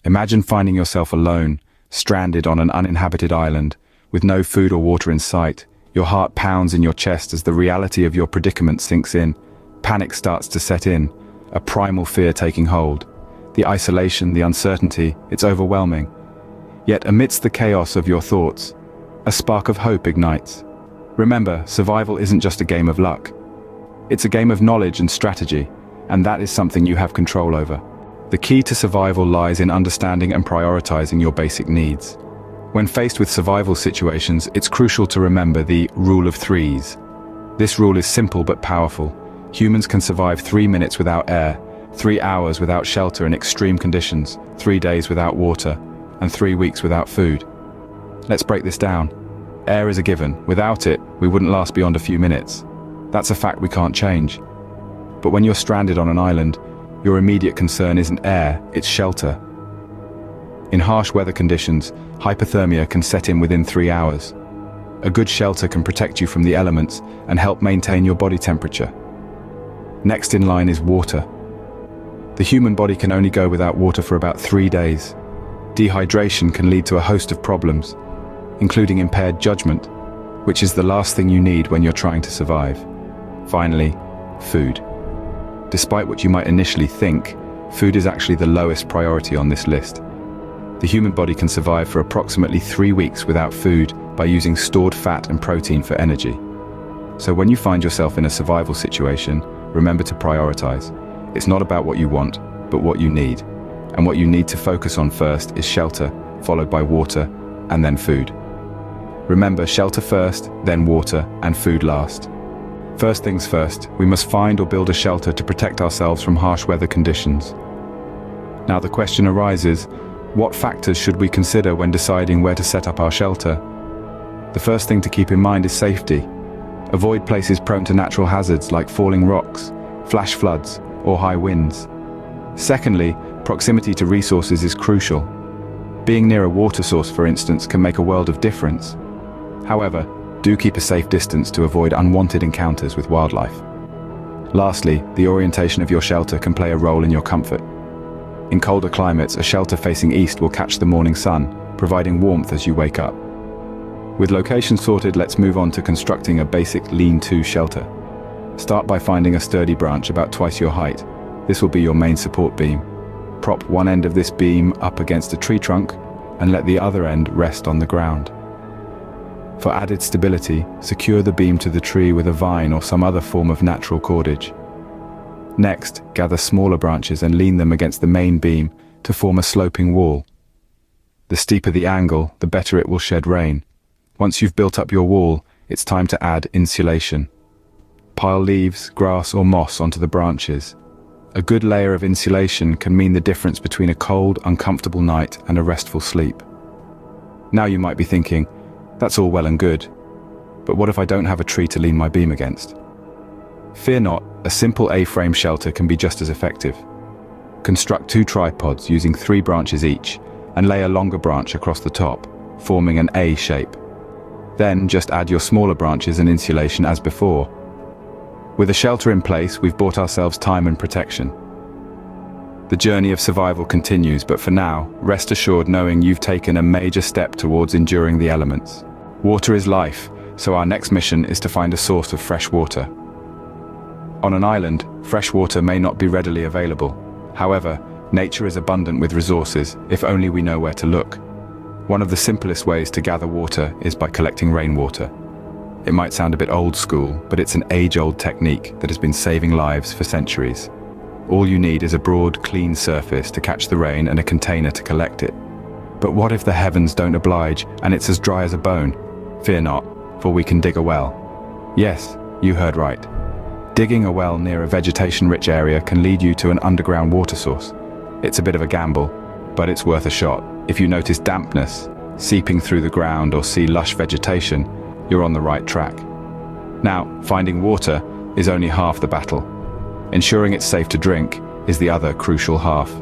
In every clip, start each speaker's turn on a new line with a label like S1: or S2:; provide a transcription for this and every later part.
S1: Imagine finding yourself alone, stranded on an uninhabited island, with no food or water in sight. Your heart pounds in your chest as the reality of your predicament sinks in. Panic starts to set in, a primal fear taking hold. The isolation, the uncertainty, it's overwhelming. Yet amidst the chaos of your thoughts, a spark of hope ignites. Remember, survival isn't just a game of luck. It's a game of knowledge and strategy, and that is something you have control over. The key to survival lies in understanding and prioritizing your basic needs. When faced with survival situations, it's crucial to remember the rule of threes. This rule is simple but powerful. Humans can survive 3 minutes without air, 3 hours without shelter in extreme conditions, 3 days without water, and 3 weeks without food. Let's break this down. Air is a given. Without it, we wouldn't last beyond a few minutes. That's a fact we can't change. But when you're stranded on an island, your immediate concern isn't air, it's shelter. In harsh weather conditions, hypothermia can set in within 3 hours. A good shelter can protect you from the elements and help maintain your body temperature. Next in line is water. The human body can only go without water for about 3 days. Dehydration can lead to a host of problems, including impaired judgment, which is the last thing you need when you're trying to survive. Finally, food. Despite what you might initially think, food is actually the lowest priority on this list. The human body can survive for approximately 3 weeks without food by using stored fat and protein for energy. So when you find yourself in a survival situation, remember to prioritize. It's not about what you want, but what you need. And what you need to focus on first is shelter, followed by water, and then food. Remember, shelter first, then water, and food last. First things first, we must find or build a shelter to protect ourselves from harsh weather conditions. Now the question arises, what factors should we consider when deciding where to set up our shelter? The first thing to keep in mind is safety. Avoid places prone to natural hazards like falling rocks, flash floods, or high winds. Secondly, proximity to resources is crucial. Being near a water source, for instance, can make a world of difference. However, do keep a safe distance to avoid unwanted encounters with wildlife. Lastly, the orientation of your shelter can play a role in your comfort. In colder climates, a shelter facing east will catch the morning sun, providing warmth as you wake up. With location sorted, let's move on to constructing a basic lean-to shelter. Start by finding a sturdy branch about twice your height. This will be your main support beam. Prop one end of this beam up against a tree trunk and let the other end rest on the ground. For added stability, secure the beam to the tree with a vine or some other form of natural cordage. Next, gather smaller branches and lean them against the main beam to form a sloping wall. The steeper the angle, the better it will shed rain. Once you've built up your wall, it's time to add insulation. Pile leaves, grass or moss onto the branches. A good layer of insulation can mean the difference between a cold, uncomfortable night and a restful sleep. Now you might be thinking, that's all well and good, but what if I don't have a tree to lean my beam against? Fear not, a simple A-frame shelter can be just as effective. Construct 2 tripods using 3 branches each, and lay a longer branch across the top, forming an A shape. Then just add your smaller branches and insulation as before. With a shelter in place, we've bought ourselves time and protection. The journey of survival continues, but for now, rest assured knowing you've taken a major step towards enduring the elements. Water is life, so our next mission is to find a source of fresh water. On an island, fresh water may not be readily available. However, nature is abundant with resources, if only we know where to look. One of the simplest ways to gather water is by collecting rainwater. It might sound a bit old school, but it's an age-old technique that has been saving lives for centuries. All you need is a broad, clean surface to catch the rain and a container to collect it. But what if the heavens don't oblige and it's as dry as a bone? Fear not, for we can dig a well. Yes, you heard right. Digging a well near a vegetation-rich area can lead you to an underground water source. It's a bit of a gamble, but it's worth a shot. If you notice dampness seeping through the ground or see lush vegetation, you're on the right track. Now, finding water is only half the battle. Ensuring it's safe to drink is the other crucial half.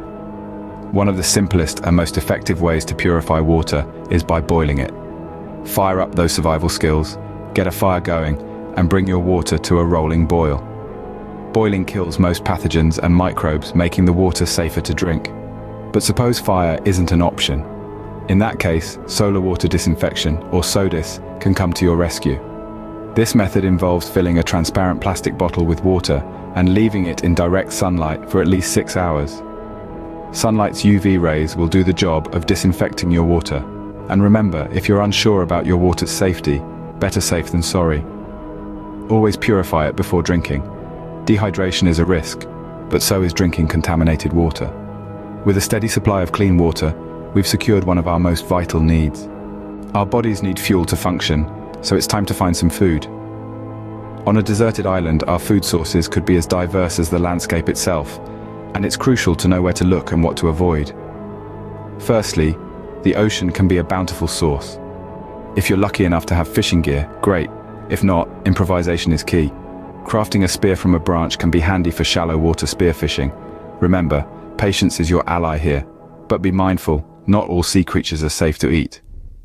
S1: One of the simplest and most effective ways to purify water is by boiling it. Fire up those survival skills, get a fire going, and bring your water to a rolling boil. Boiling kills most pathogens and microbes, making the water safer to drink. But suppose fire isn't an option. In that case, solar water disinfection, or SODIS, can come to your rescue. This method involves filling a transparent plastic bottle with water and leaving it in direct sunlight for at least 6 hours. Sunlight's UV rays will do the job of disinfecting your water. And remember, if you're unsure about your water's safety, better safe than sorry. Always purify it before drinking. Dehydration is a risk, but so is drinking contaminated water. With a steady supply of clean water, we've secured one of our most vital needs. Our bodies need fuel to function, so it's time to find some food. On a deserted island, our food sources could be as diverse as the landscape itself, and it's crucial to know where to look and what to avoid. Firstly, the ocean can be a bountiful source. If you're lucky enough to have fishing gear, great. If not, improvisation is key. Crafting a spear from a branch can be handy for shallow water spearfishing. Remember, patience is your ally here. But be mindful, not all sea creatures are safe to eat.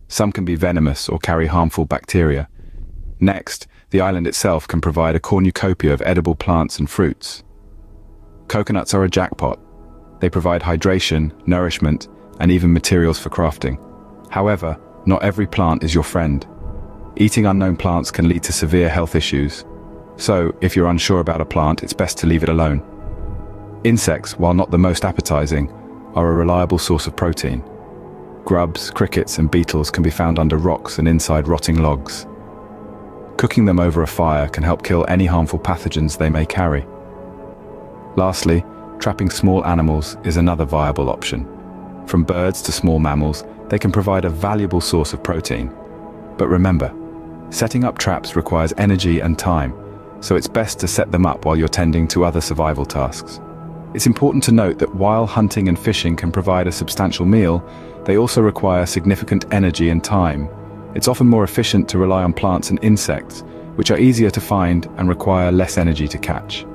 S1: Some can be venomous or carry harmful bacteria. Next, the island itself can provide a cornucopia of edible plants and fruits. Coconuts are a jackpot. They provide hydration, nourishment, and even materials for crafting. However, not every plant is your friend. Eating unknown plants can lead to severe health issues. So, if you're unsure about a plant, it's best to leave it alone. Insects, while not the most appetizing, are a reliable source of protein. Grubs, crickets, and beetles can be found under rocks and inside rotting logs. Cooking them over a fire can help kill any harmful pathogens they may carry. Lastly, trapping small animals is another viable option. From birds to small mammals, they can provide a valuable source of protein. But remember, setting up traps requires energy and time, so it's best to set them up while you're tending to other survival tasks. It's important to note that while hunting and fishing can provide a substantial meal, they also require significant energy and time. It's often more efficient to rely on plants and insects, which are easier to find and require less energy to catch.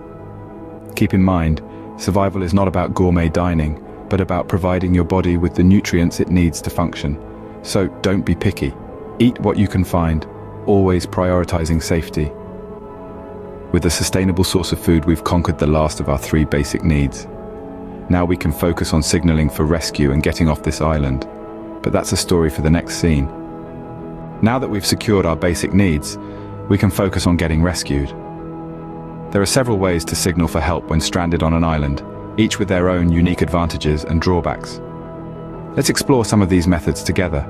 S1: Keep in mind, survival is not about gourmet dining, but about providing your body with the nutrients it needs to function. So don't be picky. Eat what you can find, always prioritizing safety. With a sustainable source of food, we've conquered the last of our 3 basic needs. Now we can focus on signaling for rescue and getting off this island. But that's a story for the next scene. Now that we've secured our basic needs, we can focus on getting rescued. There are several ways to signal for help when stranded on an island, each with their own unique advantages and drawbacks. Let's explore some of these methods together.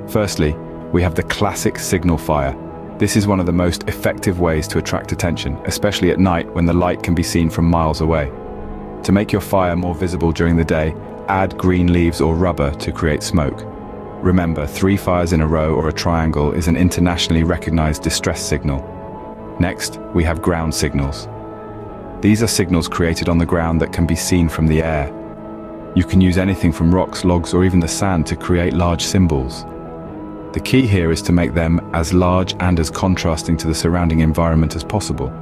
S1: Firstly, we have the classic signal fire. This is one of the most effective ways to attract attention, especially at night when the light can be seen from miles away. To make your fire more visible during the day, add green leaves or rubber to create smoke. Remember, 3 fires in a row or a triangle is an internationally recognized distress signal. Next, we have ground signals. These are signals created on the ground that can be seen from the air. You can use anything from rocks, logs, or even the sand to create large symbols. The key here is to make them as large and as contrasting to the surrounding environment as possible.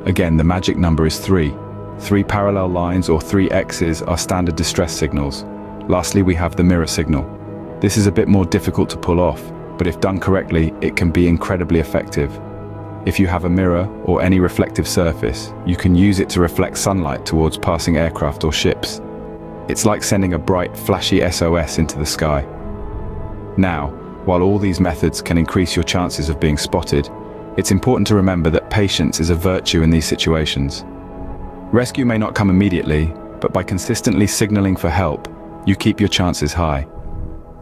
S1: Again, the magic number is 3. 3 parallel lines or 3 X's are standard distress signals. Lastly, we have the mirror signal. This is a bit more difficult to pull off, but if done correctly, it can be incredibly effective. If you have a mirror or any reflective surface, you can use it to reflect sunlight towards passing aircraft or ships. It's like sending a bright, flashy SOS into the sky. Now, while all these methods can increase your chances of being spotted, it's important to remember that patience is a virtue in these situations. Rescue may not come immediately, but by consistently signaling for help, you keep your chances high.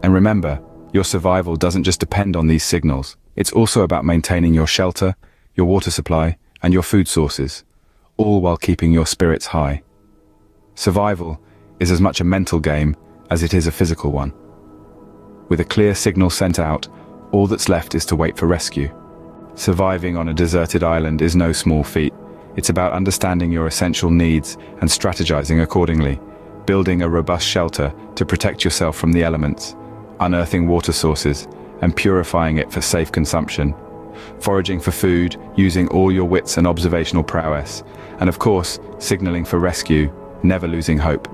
S1: And remember, your survival doesn't just depend on these signals. It's also about maintaining your shelter, your water supply, and your food sources, all while keeping your spirits high. Survival is as much a mental game as it is a physical one. With a clear signal sent out, all that's left is to wait for rescue. Surviving on a deserted island is no small feat. It's about understanding your essential needs and strategizing accordingly, building a robust shelter to protect yourself from the elements, unearthing water sources, and purifying it for safe consumption, foraging for food, using all your wits and observational prowess, and of course, signaling for rescue, never losing hope.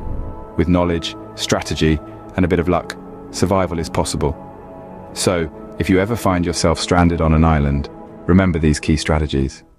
S1: With knowledge, strategy, and a bit of luck, survival is possible. So, if you ever find yourself stranded on an island, remember these key strategies.